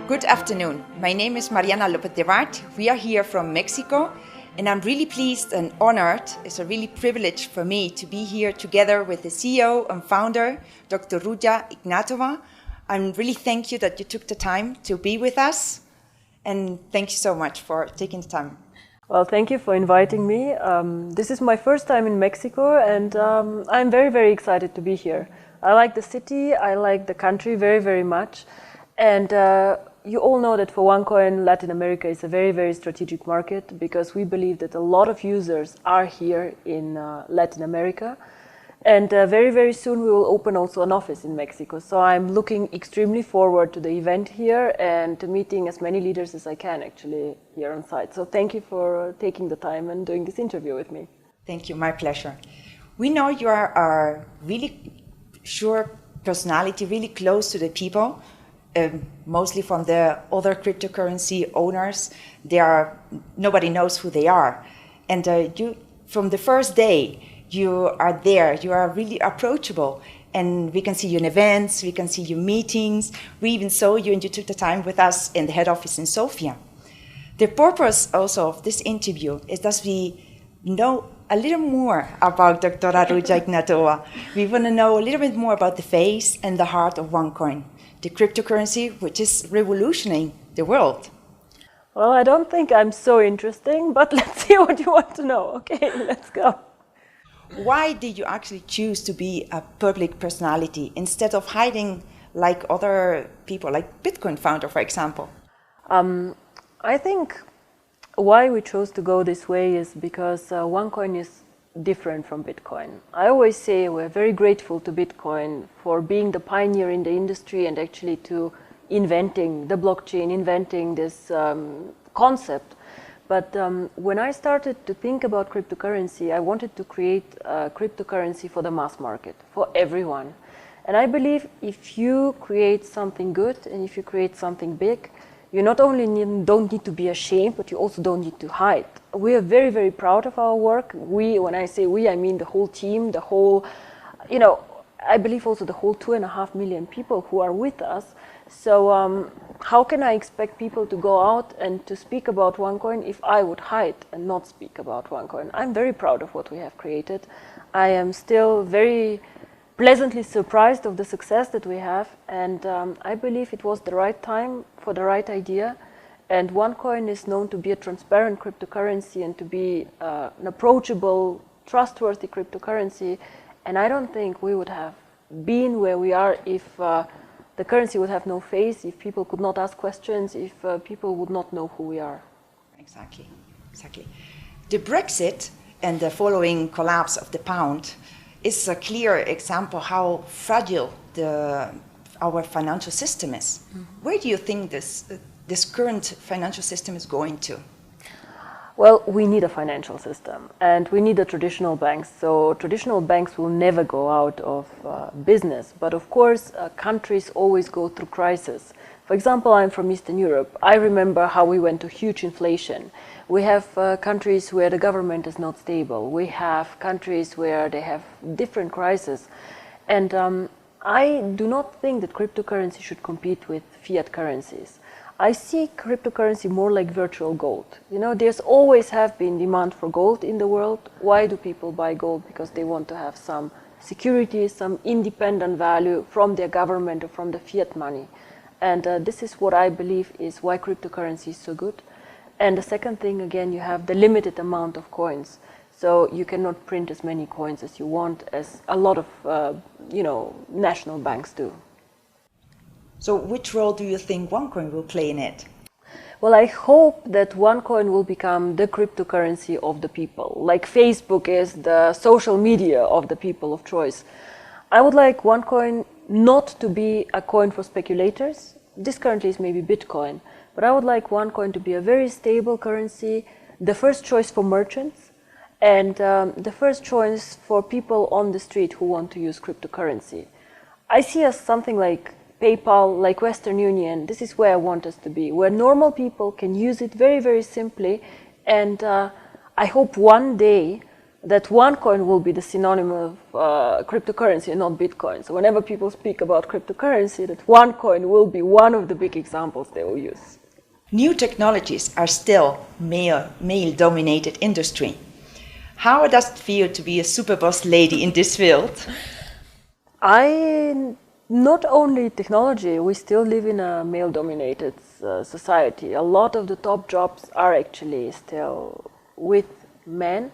Good afternoon. My name is Mariana Lopez de Bart. We are here from Mexico, and I'm really pleased and honored. It's a really privilege for me to be here together with the CEO and founder, Dr. Ruja Ignatova. I'm really thank you that you took the time to be with us, and thank you so much for taking the time. Well, thank you for inviting me. This is my first time in Mexico, and I'm very, very excited to be here. I like the city, I like the country very, very much, and you all know that for OneCoin, Latin America is a very, very strategic market because we believe that a lot of users are here in Latin America. And very, very soon we will open also an office in Mexico. So I'm looking extremely forward to the event here and to meeting as many leaders as I can actually here on site. So thank you for taking the time and doing this interview with me. Thank you, my pleasure. We know you are a really sure personality, really close to the people. Mostly from the other cryptocurrency owners, nobody knows who they are. And you, from the first day, you are there, you are really approachable. And we can see you in events, we can see you in meetings. We even saw you and you took the time with us in the head office in Sofia. The purpose also of this interview is that we know a little more about Dr. Ruja Ignatova. We want to know a little bit more about the face and the heart of OneCoin, the cryptocurrency which is revolutionizing the world. Well, I don't think I'm so interesting, but let's see what you want to know. Okay, let's go. Why did you actually choose to be a public personality instead of hiding like other people, like Bitcoin founder, for example? I think why we chose to go this way is because OneCoin is different from Bitcoin. I always say we're very grateful to Bitcoin for being the pioneer in the industry and actually to inventing the blockchain, inventing this concept. But when I started to think about cryptocurrency, I wanted to create a cryptocurrency for the mass market, for everyone. And I believe if you create something good and if you create something big, you not only don't need to be ashamed, but you also don't need to hide. We are very, very proud of our work. We, when I say we, I mean the whole team, the whole, I believe also the whole 2.5 million people who are with us. So how can I expect people to go out and to speak about OneCoin if I would hide and not speak about OneCoin? I'm very proud of what we have created. I am still very pleasantly surprised of the success that we have, and I believe it was the right time for the right idea. And OneCoin is known to be a transparent cryptocurrency and to be an approachable, trustworthy cryptocurrency. And I don't think we would have been where we are if the currency would have no face, if people could not ask questions, if people would not know who we are. Exactly, exactly. The Brexit and the following collapse of the pound is a clear example how fragile our financial system is. Mm-hmm. Where do you think this current financial system is going to? Well, we need a financial system and we need the traditional banks. So traditional banks will never go out of business. But of course, countries always go through crisis. For example, I'm from Eastern Europe. I remember how we went to huge inflation. We have countries where the government is not stable. We have countries where they have different crises. And I do not think that cryptocurrency should compete with fiat currencies. I see cryptocurrency more like virtual gold. There's always have been demand for gold in the world. Why do people buy gold? Because they want to have some security, some independent value from their government or from the fiat money. And this is what I believe is why cryptocurrency is so good. And the second thing, again, you have the limited amount of coins. So you cannot print as many coins as you want, as a lot of, national banks do. So which role do you think OneCoin will play in it? Well, I hope that OneCoin will become the cryptocurrency of the people, like Facebook is the social media of the people of choice. I would like OneCoin not to be a coin for speculators. This currently is maybe Bitcoin, but I would like OneCoin to be a very stable currency, the first choice for merchants, and the first choice for people on the street who want to use cryptocurrency. I see us something like PayPal, like Western Union. This is where I want us to be, where normal people can use it very, very simply. And I hope one day that OneCoin will be the synonym of cryptocurrency and not Bitcoin. So whenever people speak about cryptocurrency, that OneCoin will be one of the big examples they will use. New technologies are still male-dominated industry. How does it feel to be a super boss lady in this field? Not only technology, we still live in a male-dominated society. A lot of the top jobs are actually still with men,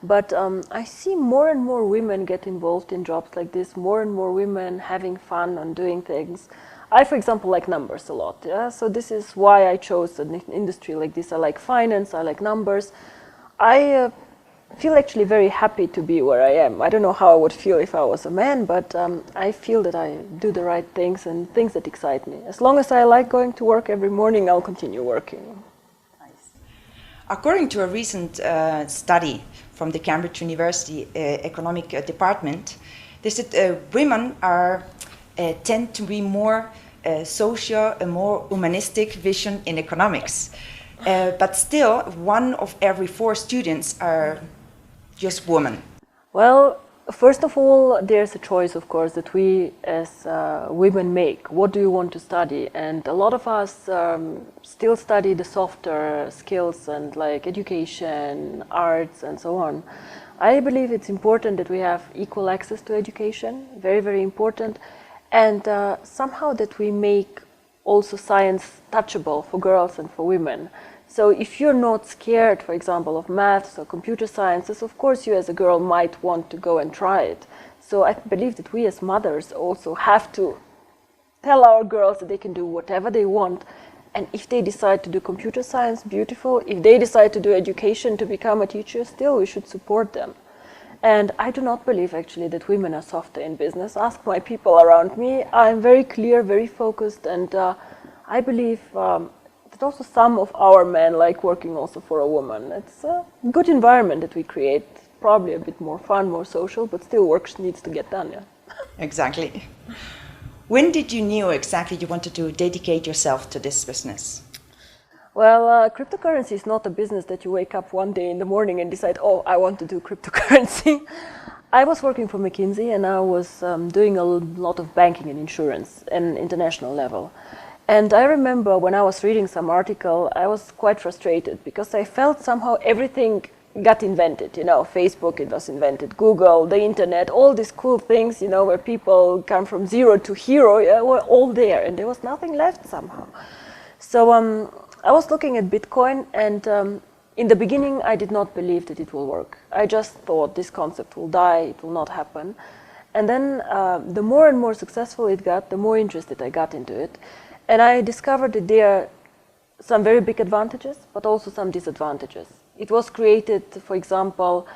but I see more and more women get involved in jobs like this, more and more women having fun and doing things. I, for example, like numbers a lot, yeah? So this is why I chose an industry like this. I like finance, I like numbers. I feel actually very happy to be where I am. I don't know how I would feel if I was a man, but I feel that I do the right things and things that excite me. As long as I like going to work every morning, I'll continue working. Nice. According to a recent study from the Cambridge University Economic Department, they said women tend to be more social and more humanistic vision in economics. But still, 1 of every 4 students are just women. Well, first of all, there's a choice, of course, that we as women make. What do you want to study? And a lot of us still study the softer skills and like education, arts, and so on. I believe it's important that we have equal access to education, very, very important, and somehow that we make also science touchable for girls and for women. So if you're not scared, for example, of maths or computer sciences, of course you as a girl might want to go and try it. So I believe that we as mothers also have to tell our girls that they can do whatever they want. And if they decide to do computer science, beautiful. If they decide to do education to become a teacher, still we should support them. And I do not believe actually that women are softer in business. Ask my people around me. I'm very clear, very focused, and I believe that also some of our men like working also for a woman. It's a good environment that we create, probably a bit more fun, more social, but still work needs to get done, yeah. Exactly. When did you know exactly you wanted to dedicate yourself to this business? Well, cryptocurrency is not a business that you wake up one day in the morning and decide, oh, I want to do cryptocurrency. I was working for McKinsey and I was doing a lot of banking and insurance at an international level. And I remember when I was reading some article, I was quite frustrated because I felt somehow everything got invented. You know, Facebook, it was invented, Google, the internet, all these cool things, you know, where people come from zero to hero, yeah, were all there and there was nothing left somehow. So I was looking at Bitcoin and in the beginning I did not believe that it will work. I just thought this concept will die, it will not happen. And then the more and more successful it got, the more interested I got into it. And I discovered that there are some very big advantages, but also some disadvantages. It was created, for example,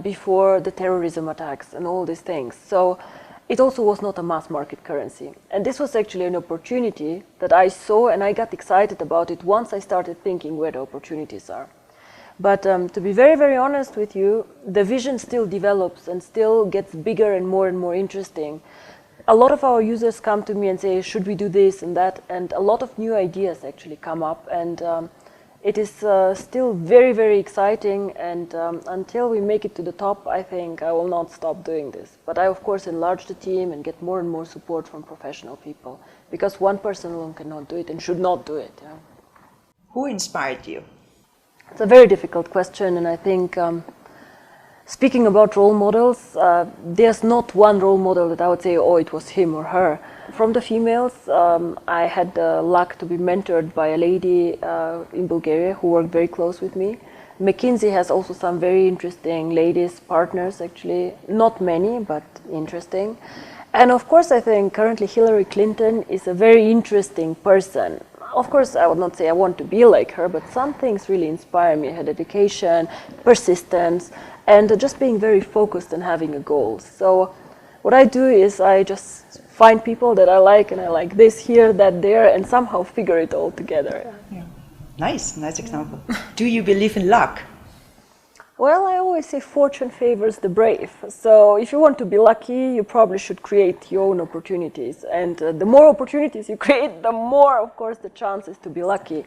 before the terrorism attacks and all these things. So it also was not a mass market currency. And this was actually an opportunity that I saw and I got excited about it once I started thinking where the opportunities are. But to be very, very honest with you, the vision still develops and still gets bigger and more interesting. A lot of our users come to me and say, should we do this and that? And a lot of new ideas actually come up. And it is still very, very exciting. And until we make it to the top, I think I will not stop doing this. But I, of course, enlarge the team and get more and more support from professional people. Because one person alone cannot do it and should not do it. Yeah. Who inspired you? It's a very difficult question. And I think speaking about role models, there's not one role model that I would say, oh, it was him or her. From the females, I had the luck to be mentored by a lady in Bulgaria who worked very close with me. McKinsey has also some very interesting ladies partners, actually. Not many, but interesting. And of course, I think currently Hillary Clinton is a very interesting person. Of course, I would not say I want to be like her, but some things really inspire me. Her dedication, persistence, and just being very focused and having a goal. So what I do is I just find people that I like, and I like this here, that there, and somehow figure it all together. Yeah. Nice example. Do you believe in luck? Well, I always say fortune favors the brave. So if you want to be lucky, you probably should create your own opportunities. And the more opportunities you create, the more, of course, the chances to be lucky.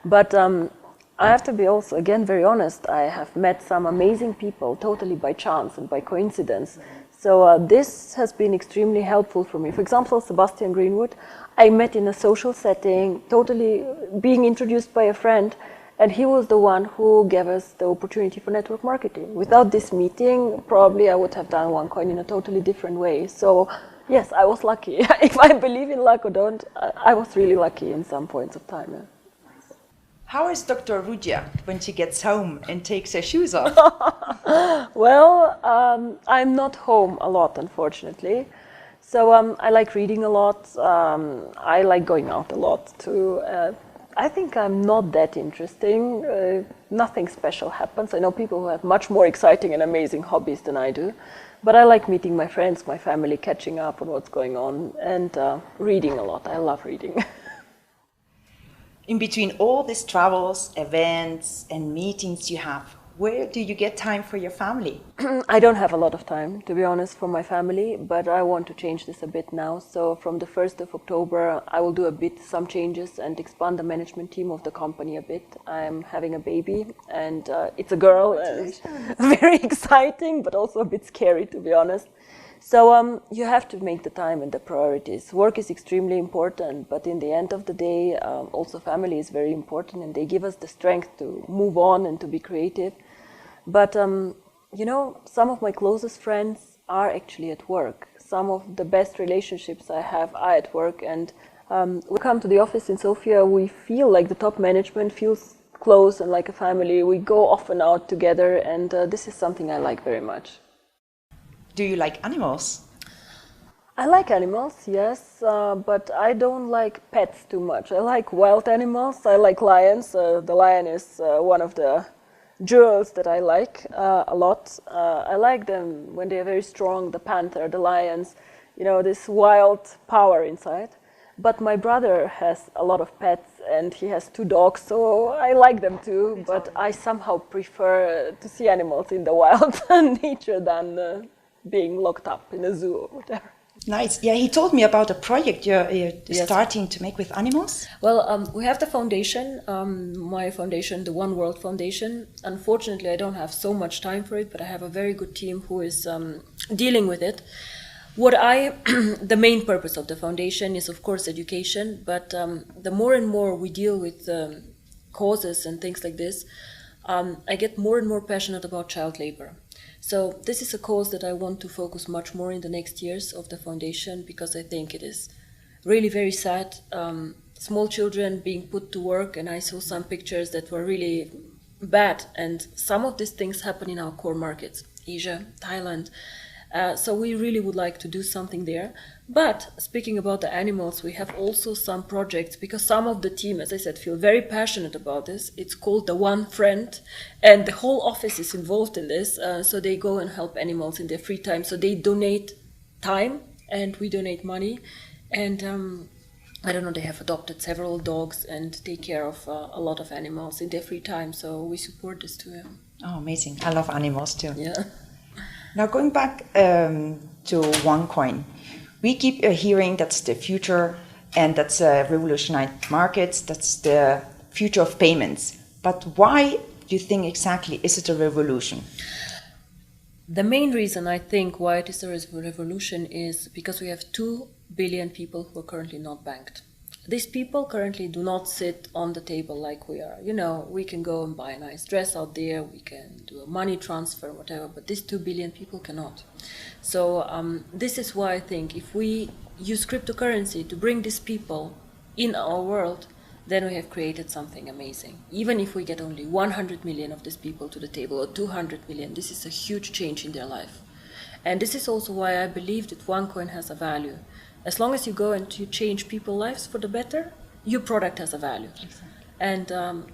But I have to be also, again, very honest. I have met some amazing people totally by chance and by coincidence. So this has been extremely helpful for me. For example, Sebastian Greenwood, I met in a social setting, totally being introduced by a friend. And he was the one who gave us the opportunity for network marketing. Without this meeting, probably I would have done OneCoin in a totally different way. So yes, I was lucky. If I believe in luck or don't, I was really lucky in some points of time. Yeah. How is Dr. Ruja when she gets home and takes her shoes off? Well, I'm not home a lot, unfortunately. So I like reading a lot. I like going out a lot too. I think I'm not that interesting. Nothing special happens. I know people who have much more exciting and amazing hobbies than I do. But I like meeting my friends, my family, catching up on what's going on, and reading a lot. I love reading. In between all these travels, events, and meetings you have, where do you get time for your family? I don't have a lot of time, to be honest, for my family, but I want to change this a bit now. So from the 1st of October, I will do some changes and expand the management team of the company a bit. I'm having a baby, and it's a girl. Very exciting, but also a bit scary, to be honest. So you have to make the time and the priorities. Work is extremely important, but in the end of the day, also family is very important, and they give us the strength to move on and to be creative. But, you know, some of my closest friends are actually at work. Some of the best relationships I have are at work, and we come to the office in Sofia, we feel like the top management feels close and like a family. We go often out together, and this is something I like very much. Do you like animals? I like animals, yes, but I don't like pets too much. I like wild animals. I like lions. The lion is one of the jewels that I like a lot. I like them when they are very strong, the panther, the lions, you know, this wild power inside. But my brother has a lot of pets and he has 2 dogs, so I like them too, but I somehow prefer to see animals in the wild nature than being locked up in a zoo or whatever. Nice. Yeah, he told me about a project you're starting to make with animals. Well, we have the foundation, my foundation, the One World Foundation. Unfortunately, I don't have so much time for it, but I have a very good team who is dealing with it. The main purpose of the foundation is, of course, education, but the more and more we deal with causes and things like this, I get more and more passionate about child labor. So this is a cause that I want to focus much more in the next years of the foundation, because I think it is really very sad. Small children being put to work, and I saw some pictures that were really bad, and some of these things happen in our core markets, Asia, Thailand. So we really would like to do something there. But speaking about the animals, we have also some projects, because some of the team, as I said, feel very passionate about this. It's called the One Friend, and the whole office is involved in this. So they go and help animals in their free time. So they donate time and we donate money. And I don't know, they have adopted several dogs and take care of a lot of animals in their free time. So we support this too. Yeah. Oh, amazing. I love animals too. Yeah. Now going back to OneCoin, we keep hearing that's the future and that's revolutionize markets, that's the future of payments. But why do you think exactly is it a revolution? The main reason I think why it is a revolution is because we have 2 billion people who are currently not banked. These people currently do not sit on the table like we are. You know, we can go and buy a nice dress out there, we can do a money transfer, whatever, but these 2 billion people cannot. So this is why I think if we use cryptocurrency to bring these people in our world, then we have created something amazing. Even if we get only 100 million of these people to the table, or 200 million, this is a huge change in their life. And this is also why I believe that OneCoin has a value. As long as you go and you change people's lives for the better, your product has a value. Exactly. And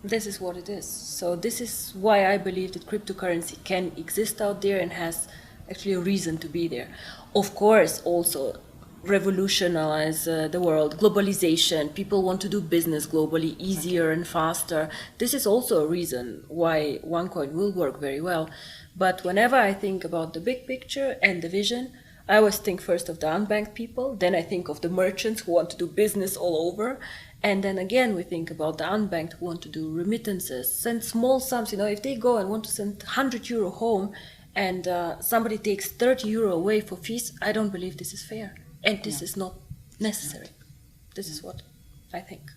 this is what it is. So this is why I believe that cryptocurrency can exist out there and has actually a reason to be there. Of course, also, revolutionize the world. Globalization, people want to do business globally, easier and faster. This is also a reason why OneCoin will work very well. But whenever I think about the big picture and the vision, I always think first of the unbanked people, then I think of the merchants who want to do business all over, and then again we think about the unbanked who want to do remittances, send small sums. If they go and want to send 100 euro home and somebody takes 30 euro away for fees, I don't believe this is fair, and this is not necessary. This is what I think.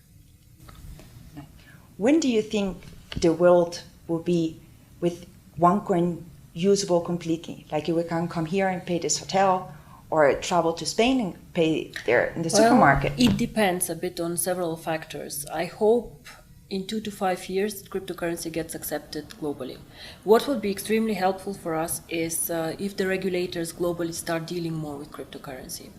When do you think the world will be with OneCoin usable completely? Like you can come here and pay this hotel, or travel to Spain and pay there in the supermarket? It depends a bit on several factors. I hope in 2 to 5 years cryptocurrency gets accepted globally. What would be extremely helpful for us is if the regulators globally start dealing more with cryptocurrency.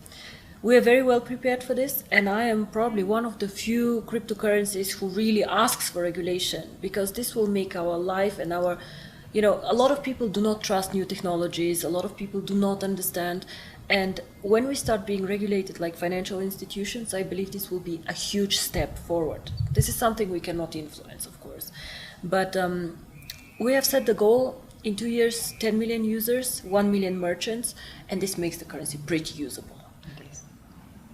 We are very well prepared for this, and I am probably one of the few cryptocurrencies who really asks for regulation, because this will make our life and our a lot of people do not trust new technologies, a lot of people do not understand, and when we start being regulated like financial institutions, I believe this will be a huge step forward. This is something we cannot influence, of course, but we have set the goal in 2 years, 10 million users, 1 million merchants, and this makes the currency pretty usable. It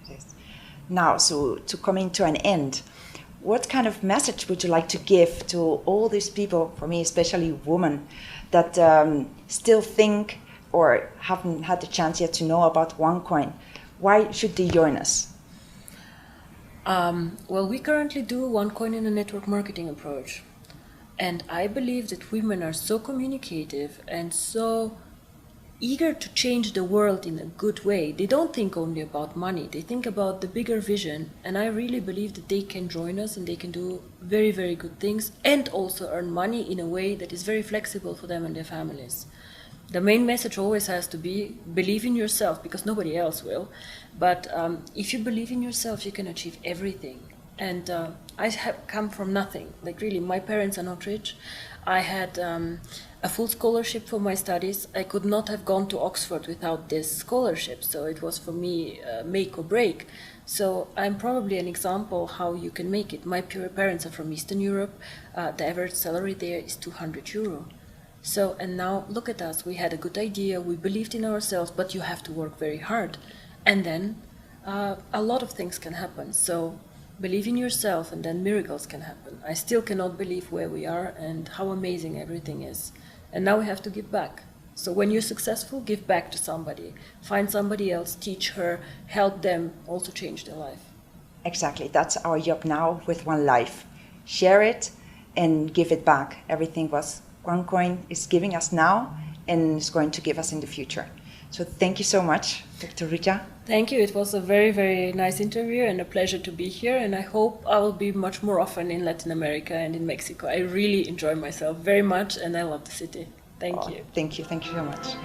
is. Now, so to coming to an end, what kind of message would you like to give to all these people, for me especially women, that still think or haven't had the chance yet to know about OneCoin? Why should they join us? Well, we currently do OneCoin in a network marketing approach. And I believe that women are so communicative and so eager to change the world in a good way. They don't think only about money, they think about the bigger vision, and I really believe that they can join us and they can do very, very good things and also earn money in a way that is very flexible for them and their families. The main message always has to be believe in yourself, because nobody else will, but if you believe in yourself you can achieve everything. And I have come from nothing, like really my parents are not rich. I had a full scholarship for my studies. I could not have gone to Oxford without this scholarship, so it was for me make or break. So I'm probably an example how you can make it. My parents are from Eastern Europe. The average salary there is 200 euro. So, and now look at us, we had a good idea, we believed in ourselves, but you have to work very hard. And then a lot of things can happen. So believe in yourself and then miracles can happen. I still cannot believe where we are and how amazing everything is. And now we have to give back. So when you're successful, give back to somebody. Find somebody else, teach her, help them also change their life. Exactly, that's our job now with One Life. Share it and give it back. Everything was OneCoin is giving us now and is going to give us in the future. So thank you so much, Dr. Ruja. Thank you. It was a very, very nice interview and a pleasure to be here. And I hope I will be much more often in Latin America and in Mexico. I really enjoy myself very much and I love the city. Thank you. Thank you. Thank you so much.